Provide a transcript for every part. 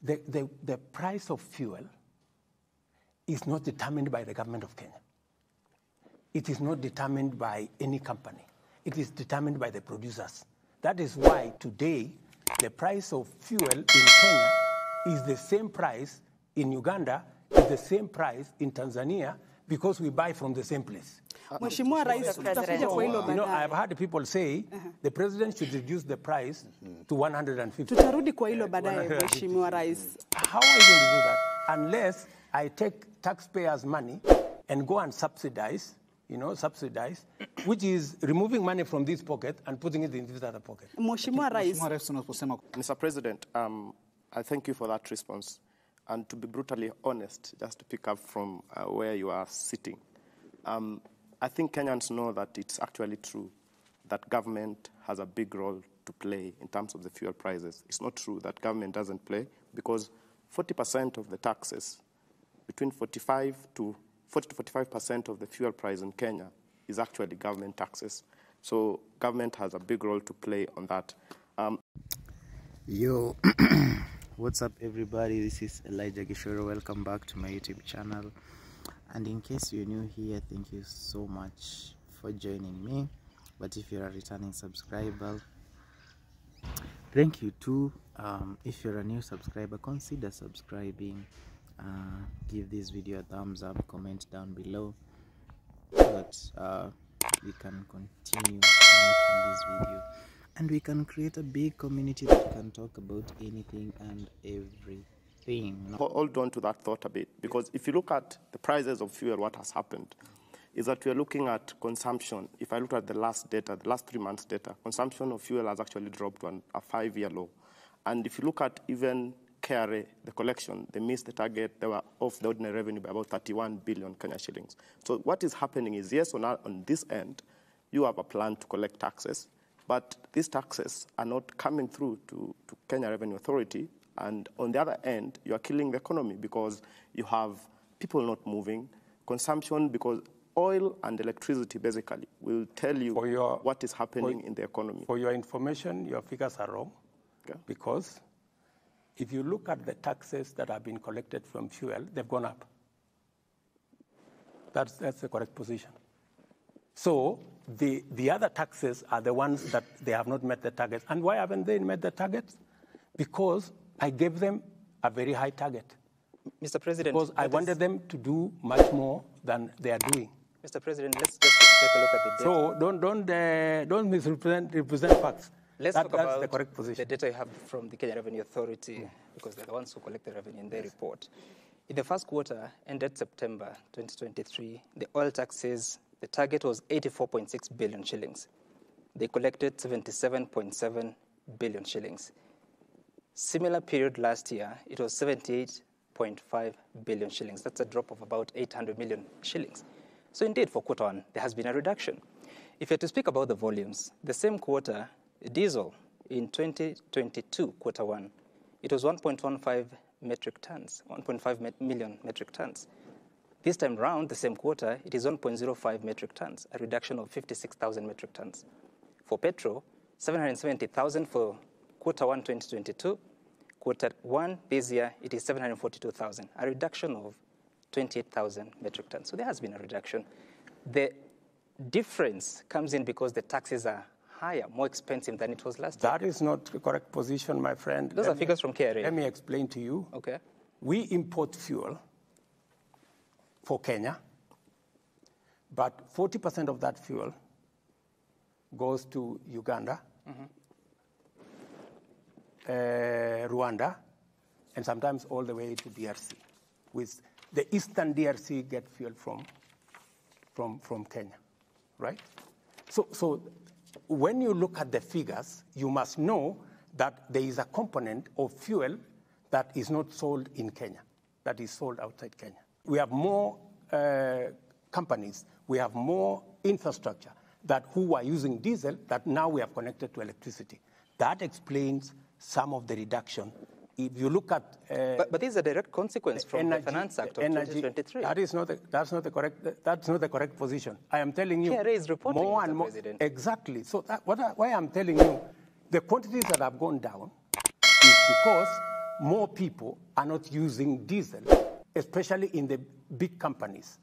The price of fuel is not determined by the government of Kenya. It is not determined by any company. It is determined by the producers. That is why today the price of fuel in Kenya is the same price in Uganda, is the same price in Tanzania, because we buy from the same place. Mheshimiwa Rais, tutakuja kwa hilo baadaye. I've heard people say the president should reduce the price to 150. Tutarudi kwa hilo baadaye, Mheshimiwa Rais. How are you going to do that unless I take taxpayers' money and go and subsidize, which is removing money from this pocket and putting it in this other pocket? Mheshimiwa Rais. Mr. President, I thank you for that response. And to be brutally honest, just to pick up from where you are sitting, I think Kenyans know that it's actually true that government has a big role to play in terms of the fuel prices. It's not true that government doesn't play, because 40% of the taxes, between 40 to 45% of the fuel price in Kenya is actually government taxes. So government has a big role to play on that. Yo, what's up everybody? This is Elijah Gishoro. Welcome back to my YouTube channel. And in case you're new here, thank you so much for joining me. But if you're a returning subscriber, thank you too. If you're a new subscriber, consider subscribing. Give this video a thumbs up, comment down below, so that we can continue making this video and we can create a big community that can talk about anything and everything. Hold on to that thought a bit, because if you look at the prices of fuel, what has happened is that we're looking at consumption. If I look at the last data, the last 3 months data, consumption of fuel has actually dropped to a 5-year low. And if you look at even KRA, the collection, they missed the target. They were off the ordinary revenue by about 31 billion Kenya shillings. So what is happening is, yes, on this end, you have a plan to collect taxes, but these taxes are not coming through to Kenya Revenue Authority. And on the other end, you are killing the economy, because you have people not moving, consumption, because oil and electricity basically will tell you what is happening in the economy. For your information, your figures are wrong, because if you look at the taxes that have been collected from fuel, they've gone up. That's the correct position. So the other taxes are the ones that they have not met the targets. And why haven't they met the targets? Because I gave them a very high target. Mr. President, because I wanted them to do much more than they are doing. Mr. President, let's just take a look at the data. So don't misrepresent facts. Let's talk about the correct position. The data you have from the Kenya Revenue Authority, because they're the ones who collect the revenue in their report. In the first quarter, ended September 2023, the oil taxes, the target was 84.6 billion shillings. They collected 77.7 billion shillings. Similar period last year, it was 78.5 billion shillings. That's a drop of about 800 million shillings. So indeed, for quarter one, there has been a reduction. If you're to speak about the volumes, the same quarter, diesel in 2022, quarter one, it was 1.15 metric tons, 1.5 million metric tons. This time round, the same quarter, it is 1.05 metric tons, a reduction of 56,000 metric tons. For petrol, 770,000 for quarter one 2022, quarter one this year, it is 742,000, a reduction of 28,000 metric tons. So there has been a reduction. The difference comes in because the taxes are higher, more expensive than it was last year. That is not the correct position, my friend. Those are figures from KRA. Let me explain to you. Okay. We import fuel for Kenya, but 40% of that fuel goes to Uganda, Rwanda, and sometimes all the way to DRC. With the eastern DRC get fuel from Kenya, right? So when you look at the figures, you must know that there is a component of fuel that is not sold in Kenya, that is sold outside Kenya. We have more companies, we have more infrastructure who are using diesel that now we have connected to electricity. That explains some of the reduction. If you look at... but this is a direct consequence from the Finance Act of 2023. That's not the correct position. I am telling you... KRA is reporting, more and more, President. Exactly. So why I'm telling you, the quantities that have gone down is because more people are not using diesel, especially in the big companies.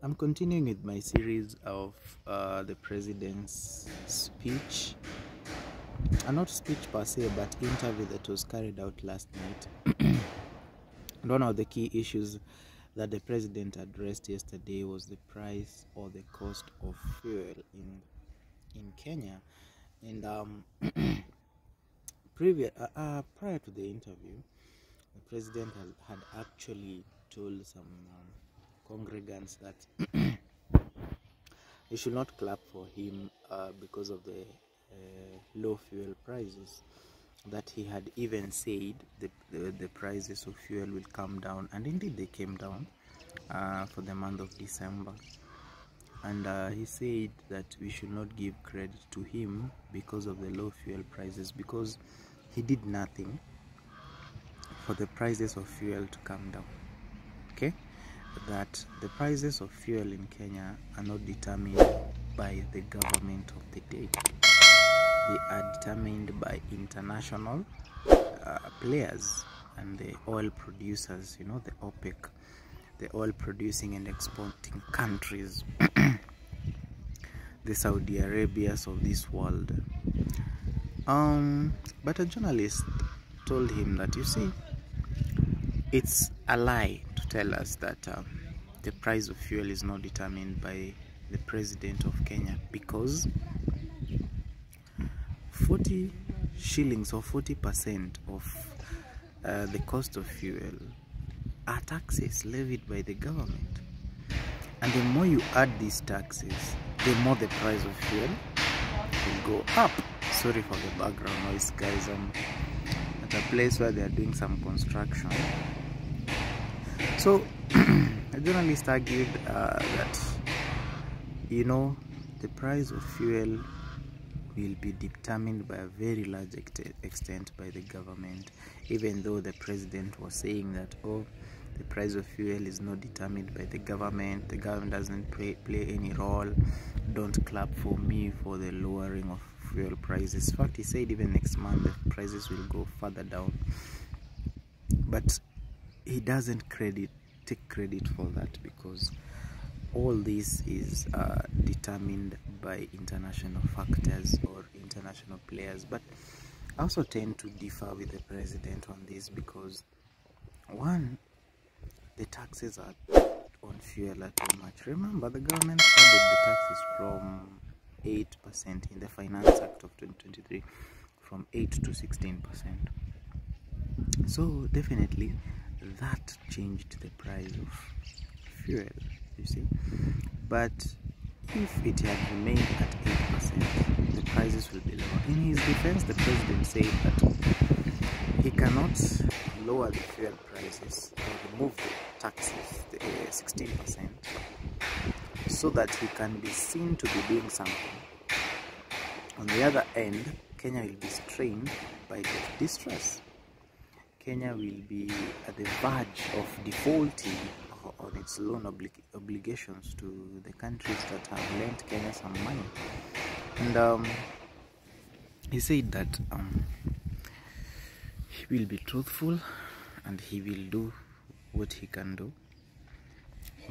I'm continuing with my series of the president's speech. Not speech per se, but interview that was carried out last night. And one of the key issues that the president addressed yesterday was the price or the cost of fuel in Kenya. And prior to the interview, the president had actually told some congregants that they should not clap for him because of the low fuel prices, that he had even said the prices of fuel will come down, and indeed they came down for the month of December. And he said that we should not give credit to him because of the low fuel prices, because he did nothing for the prices of fuel to come down. Okay, that the prices of fuel in Kenya are not determined by the government of the day. They are determined by international players and the oil producers, you know, the OPEC, the oil producing and exporting countries, the Saudi Arabias of this world. But a journalist told him that, you see, it's a lie to tell us that the price of fuel is not determined by the president of Kenya, because 40 shillings or 40% of the cost of fuel are taxes levied by the government. And the more you add these taxes, the more the price of fuel will go up. Sorry for the background noise, guys. I'm at a place where they are doing some construction. So a journalist argued that, you know, the price of fuel will be determined by a very large extent by the government, even though the president was saying that, oh, the price of fuel is not determined by the government doesn't play any role, don't clap for me for the lowering of fuel prices. In fact, he said even next month the prices will go further down. But he doesn't take credit for that, because all this is determined by international factors or international players. But I also tend to differ with the president on this, because one, the taxes are on fuel are too much. Remember, the government added the taxes from 8% in the Finance Act of 2023, from 8 to 16%. So definitely that changed the price of fuel, you see. But if it had remained at 8%, the prices will be lower. In his defense, the president said that he cannot lower the fuel prices or remove the taxes, the 16%, so that he can be seen to be doing something. On the other end, Kenya will be strained by debt distress. Kenya will be at the verge of defaulting on its loan obligations to the countries that have lent Kenya some money. And he said that he will be truthful and he will do what he can do,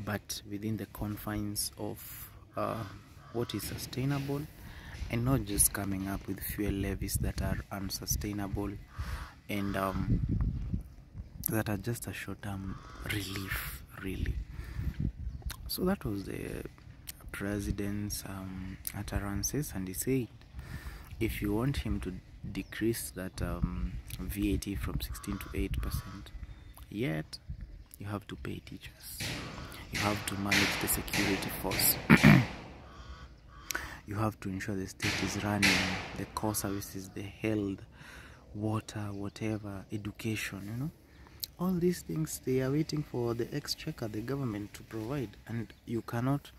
but within the confines of what is sustainable, and not just coming up with fuel levies that are unsustainable and that are just a short-term relief, really. So that was the president's utterances, and he said if you want him to decrease that VAT from 16 to 8%, yet you have to pay teachers, you have to manage the security force, you have to ensure the state is running the core services, the health, water, whatever, education, you know. All these things, they are waiting for the exchequer, the government, to provide, and you cannot.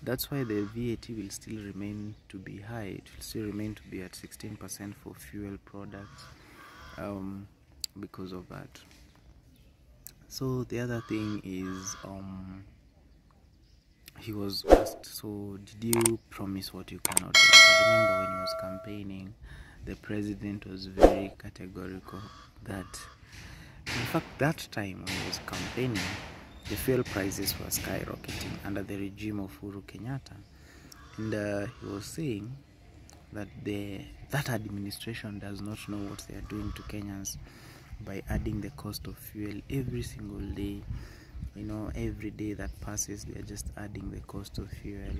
That's why the VAT will still remain to be high. It will still remain to be at 16% for fuel products, because of that. So the other thing is, he was asked, so did you promise what you cannot do? Remember when he was campaigning, the president was very categorical that, in fact, that time when he was campaigning, the fuel prices were skyrocketing under the regime of Uhuru Kenyatta. And he was saying that that administration does not know what they are doing to Kenyans by adding the cost of fuel every single day. You know, every day that passes, they are just adding the cost of fuel.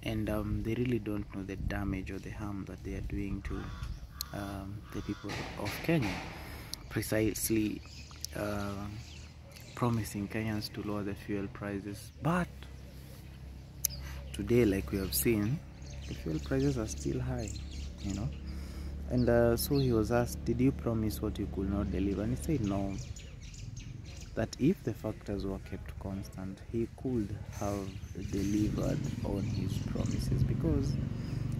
And they really don't know the damage or the harm that they are doing to the people of Kenya. Precisely promising Kenyans to lower the fuel prices. But today, like we have seen, the fuel prices are still high, you know. And so he was asked, did you promise what you could not deliver? And he said no, that if the factors were kept constant, he could have delivered on his promises, because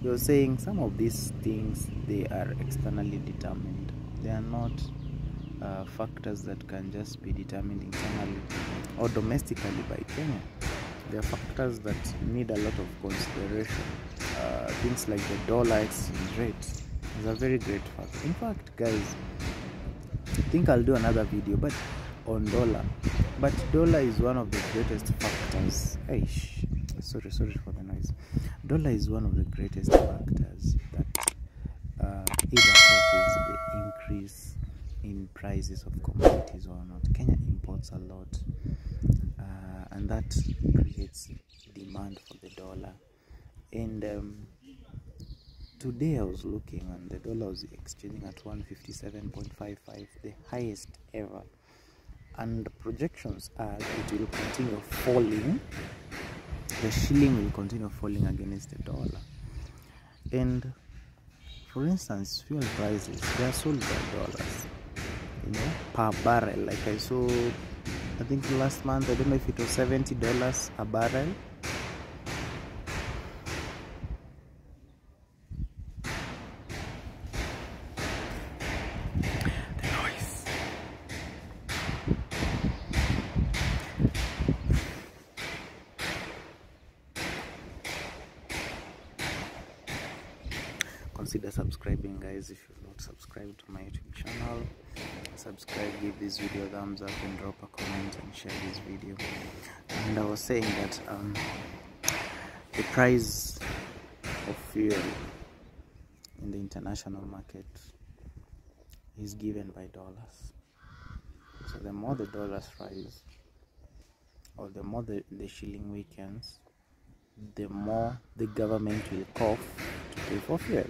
he was saying some of these things, they are externally determined. They are not factors that can just be determined internally or domestically by Kenya. They are factors that need a lot of consideration. Things like the dollar exchange rate is a very great factor. In fact, guys, I think I'll do another video on dollar. But dollar is one of the greatest factors. Sorry for the noise. Dollar is one of the greatest factors that either causes the increase in prices of commodities or not. Kenya imports a lot, and that creates demand for the dollar. And today I was looking, and the dollar was exchanging at 157.55, the highest ever. And the projections are it will continue falling. The shilling will continue falling against the dollar. And for instance, fuel prices, they are sold by dollars, you know, per barrel. Like I saw, I think last month, I don't know if it was $70 a barrel. Consider subscribing, guys, if you're not subscribed to my YouTube channel. Subscribe, give this video a thumbs up, and drop a comment and share this video. And I was saying that the price of fuel in the international market is given by dollars. So the more the dollars rise, or the more the shilling weakens, the more the government will cough to pay for fuel,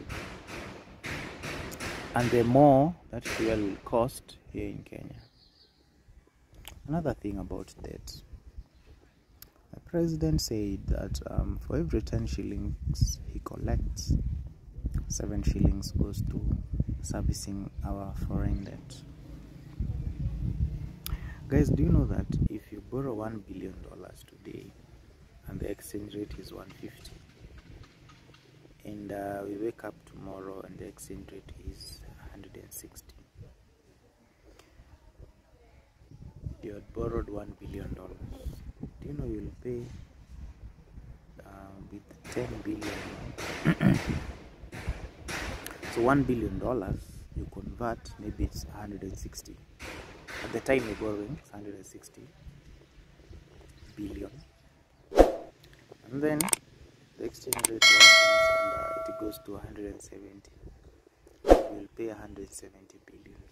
and the more that fuel will cost here in Kenya. Another thing about debt, the president said that for every 10 shillings he collects, 7 shillings goes to servicing our foreign debt. Guys, do you know that if you borrow $1 billion today and the exchange rate is 150, and we wake up tomorrow and the exchange rate is 160, you had borrowed $1 billion. Do you know you'll pay with 10 billion? So $1 billion you convert, maybe it's 160. At the time you're borrowing, it's 160 billion. And then the exchange rate worsens and it goes to 170. You'll pay 170 billion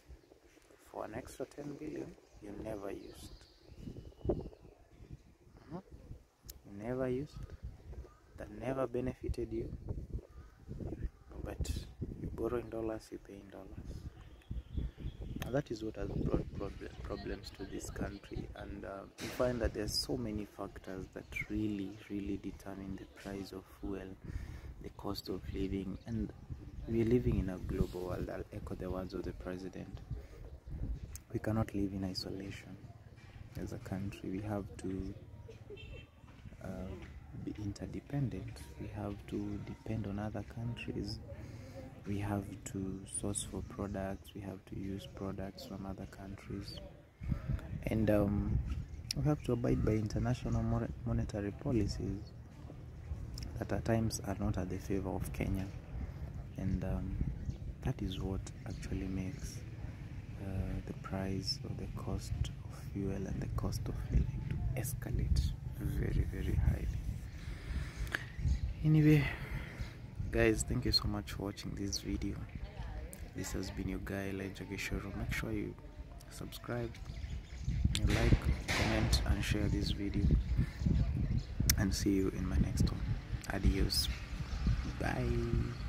for an extra 10 billion you never used. You never used, that never benefited you, but you borrow in dollars, you pay in dollars. And that is what has brought problems to this country. And you find that there's so many factors that really determine the price of fuel, the cost of living. And we're living in a global world. I'll echo the words of the president. We cannot live in isolation as a country. We have to be interdependent. We have to depend on other countries. We have to source for products. We have to use products from other countries. And we have to abide by international monetary policies that at times are not at the favor of Kenya. And that is what actually makes the price or the cost of fuel and the cost of living to escalate very, very highly. Anyway, guys, thank you so much for watching this video. This has been your guy Elijah Gishoro. Make sure you subscribe, you like, comment and share this video, and see you in my next one. Adios. Bye.